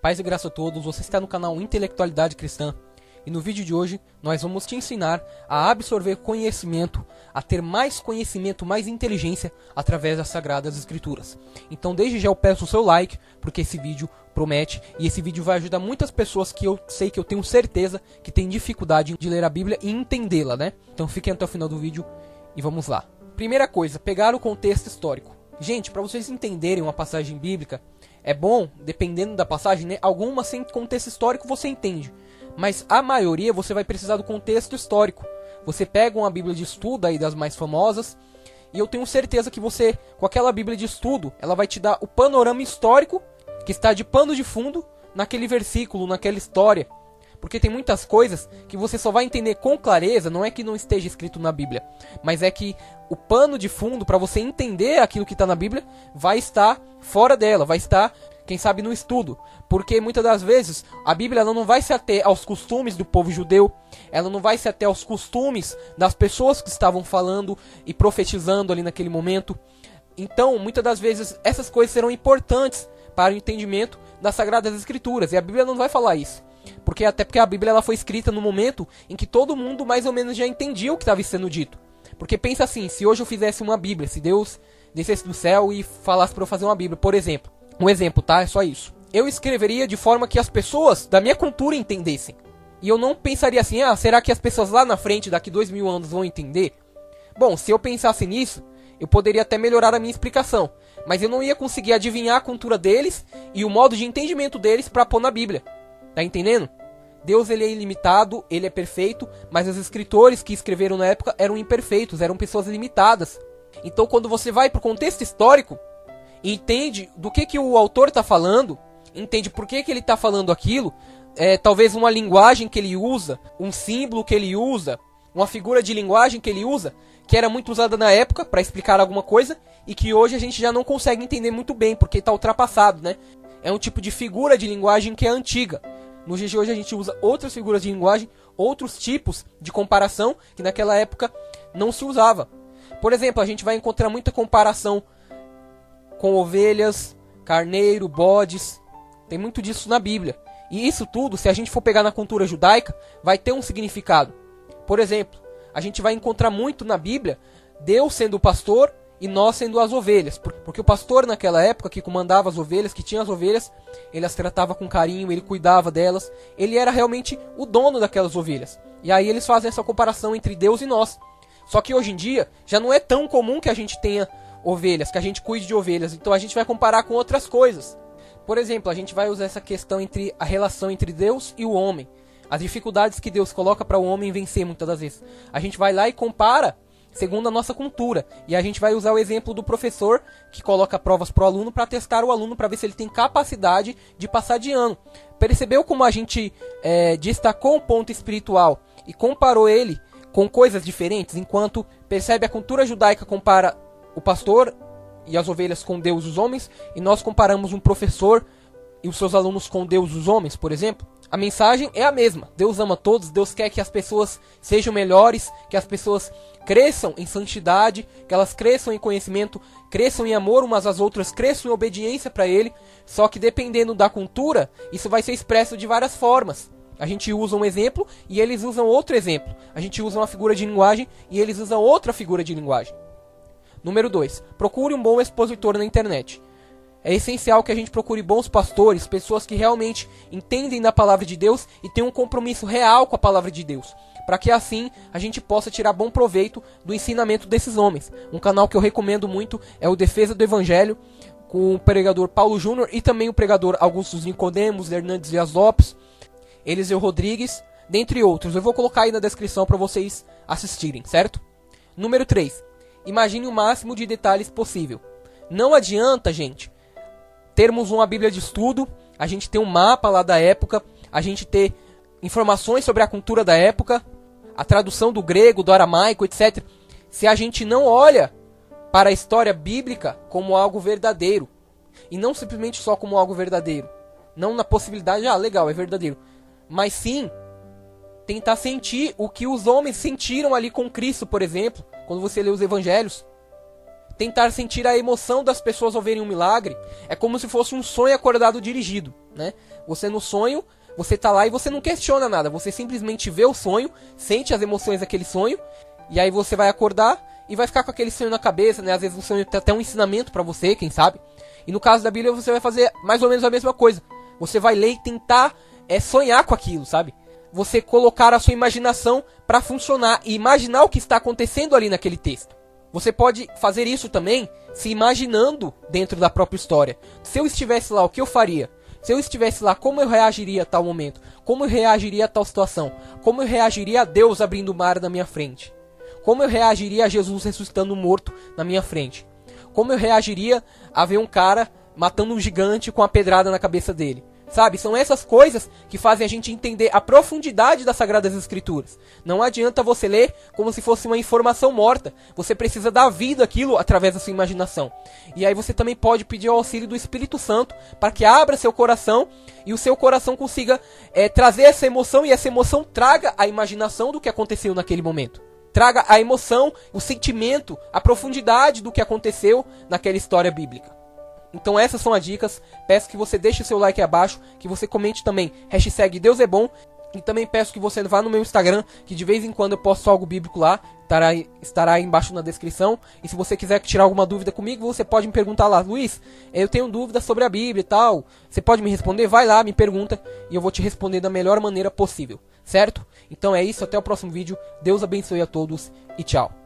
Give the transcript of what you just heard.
Paz e graça a todos, você está no canal Intelectualidade Cristã e no vídeo de hoje nós vamos te ensinar a absorver conhecimento, a ter mais conhecimento, mais inteligência através das Sagradas Escrituras. Então desde já eu peço o seu like, porque esse vídeo promete e esse vídeo vai ajudar muitas pessoas que eu sei, que eu tenho certeza que têm dificuldade de ler a Bíblia e entendê-la, né? Então fiquem até o final do vídeo e vamos lá. Primeira coisa, pegar o contexto histórico. Gente, para vocês entenderem uma passagem bíblica, é bom, dependendo da passagem, né? Algumas sem contexto histórico você entende, mas a maioria você vai precisar do contexto histórico. Você pega uma Bíblia de estudo aí das mais famosas, e eu tenho certeza que você, com aquela Bíblia de estudo, ela vai te dar o panorama histórico que está de pano de fundo naquele versículo, naquela história. Porque tem muitas coisas que você só vai entender com clareza, não é que não esteja escrito na Bíblia, mas é que o pano de fundo para você entender aquilo que está na Bíblia vai estar fora dela, vai estar, quem sabe, no estudo. Porque muitas das vezes a Bíblia ela não vai se ater aos costumes do povo judeu, ela não vai se ater aos costumes das pessoas que estavam falando e profetizando ali naquele momento. Então, muitas das vezes essas coisas serão importantes para o entendimento das Sagradas Escrituras, e a Bíblia não vai falar isso. Porque a Bíblia ela foi escrita no momento em que todo mundo mais ou menos já entendia o que estava sendo dito. Porque pensa assim, se hoje eu fizesse uma Bíblia, se Deus descesse do céu e falasse para eu fazer uma Bíblia, por exemplo. Um exemplo, tá? É só isso. Eu escreveria de forma que as pessoas da minha cultura entendessem. E eu não pensaria assim, será que as pessoas lá na frente, daqui 2000 anos, vão entender? Bom, se eu pensasse nisso, eu poderia até melhorar a minha explicação. Mas eu não ia conseguir adivinhar a cultura deles e o modo de entendimento deles para pôr na Bíblia. Tá entendendo? Deus ele é ilimitado, ele é perfeito, mas os escritores que escreveram na época eram imperfeitos, eram pessoas limitadas. Então quando você vai para o contexto histórico e entende do que o autor está falando, entende por que ele está falando aquilo, talvez uma linguagem que ele usa, um símbolo que ele usa, uma figura de linguagem que ele usa, que era muito usada na época para explicar alguma coisa e que hoje a gente já não consegue entender muito bem, porque está ultrapassado, né? É um tipo de figura de linguagem que é antiga. Nos dias de hoje a gente usa outras figuras de linguagem, outros tipos de comparação que naquela época não se usava. Por exemplo, a gente vai encontrar muita comparação com ovelhas, carneiro, bodes. Tem muito disso na Bíblia. E isso tudo, se a gente for pegar na cultura judaica, vai ter um significado. Por exemplo, a gente vai encontrar muito na Bíblia Deus sendo o pastor e nós sendo as ovelhas. Porque o pastor naquela época que comandava as ovelhas, que tinha as ovelhas, ele as tratava com carinho, ele cuidava delas. Ele era realmente o dono daquelas ovelhas. E aí eles fazem essa comparação entre Deus e nós. Só que hoje em dia já não é tão comum que a gente tenha ovelhas, que a gente cuide de ovelhas. Então a gente vai comparar com outras coisas. Por exemplo, a gente vai usar essa questão entre a relação entre Deus e o homem. As dificuldades que Deus coloca para o homem vencer muitas das vezes. A gente vai lá e compara segundo a nossa cultura. E a gente vai usar o exemplo do professor que coloca provas para o aluno para testar o aluno para ver se ele tem capacidade de passar de ano. Percebeu como a gente destacou um ponto espiritual e comparou ele com coisas diferentes? Enquanto percebe a cultura judaica compara o pastor e as ovelhas com Deus e os homens, e nós comparamos um professor e os seus alunos com Deus e os homens, por exemplo. A mensagem é a mesma. Deus ama todos, Deus quer que as pessoas sejam melhores, que as pessoas cresçam em santidade, que elas cresçam em conhecimento, cresçam em amor umas às outras, cresçam em obediência para Ele. Só que dependendo da cultura, isso vai ser expresso de várias formas. A gente usa um exemplo e eles usam outro exemplo. A gente usa uma figura de linguagem e eles usam outra figura de linguagem. Número 2. Procure um bom expositor na internet. É essencial que a gente procure bons pastores, pessoas que realmente entendem da palavra de Deus e tenham um compromisso real com a palavra de Deus, para que assim a gente possa tirar bom proveito do ensinamento desses homens. Um canal que eu recomendo muito é o Defesa do Evangelho, com o pregador Paulo Júnior e também o pregador Augusto Nicodemos, Hernandes Dias Lopes, Eliseu Rodrigues, dentre outros. Eu vou colocar aí na descrição para vocês assistirem, certo? Número 3. Imagine o máximo de detalhes possível. Não adianta, gente, termos uma Bíblia de estudo, a gente ter um mapa lá da época, a gente ter informações sobre a cultura da época, a tradução do grego, do aramaico, etc. Se a gente não olha para a história bíblica como algo verdadeiro, e não simplesmente só como algo verdadeiro, não na possibilidade, legal, é verdadeiro, mas sim tentar sentir o que os homens sentiram ali com Cristo, por exemplo, quando você lê os evangelhos. tentar sentir a emoção das pessoas ao verem um milagre é como se fosse um sonho acordado dirigido, né? Você no sonho, você tá lá e você não questiona nada, você simplesmente vê o sonho, sente as emoções daquele sonho, e aí você vai acordar e vai ficar com aquele sonho na cabeça, né? Às vezes o sonho tem até um ensinamento pra você, quem sabe? E no caso da Bíblia você vai fazer mais ou menos a mesma coisa. Você vai ler e tentar sonhar com aquilo, sabe? Você colocar a sua imaginação pra funcionar e imaginar o que está acontecendo ali naquele texto. Você pode fazer isso também se imaginando dentro da própria história. Se eu estivesse lá, o que eu faria? Se eu estivesse lá, como eu reagiria a tal momento? Como eu reagiria a tal situação? Como eu reagiria a Deus abrindo o mar na minha frente? Como eu reagiria a Jesus ressuscitando um morto na minha frente? Como eu reagiria a ver um cara matando um gigante com a pedrada na cabeça dele? Sabe, são essas coisas que fazem a gente entender a profundidade das Sagradas Escrituras. Não adianta você ler como se fosse uma informação morta. Você precisa dar vida àquilo através da sua imaginação. E aí você também pode pedir o auxílio do Espírito Santo para que abra seu coração e o seu coração consiga trazer essa emoção, e essa emoção traga a imaginação do que aconteceu naquele momento. Traga a emoção, o sentimento, a profundidade do que aconteceu naquela história bíblica. Então essas são as dicas. Peço que você deixe o seu like aí abaixo, que você comente também #Deus é bom. E também peço que você vá no meu Instagram, que de vez em quando eu posto algo bíblico lá, estará aí embaixo na descrição. E se você quiser tirar alguma dúvida comigo, você pode me perguntar lá: Luiz, eu tenho dúvidas sobre a Bíblia e tal, você pode me responder? Vai lá, me pergunta, e eu vou te responder da melhor maneira possível, certo? Então é isso, até o próximo vídeo. Deus abençoe a todos e tchau.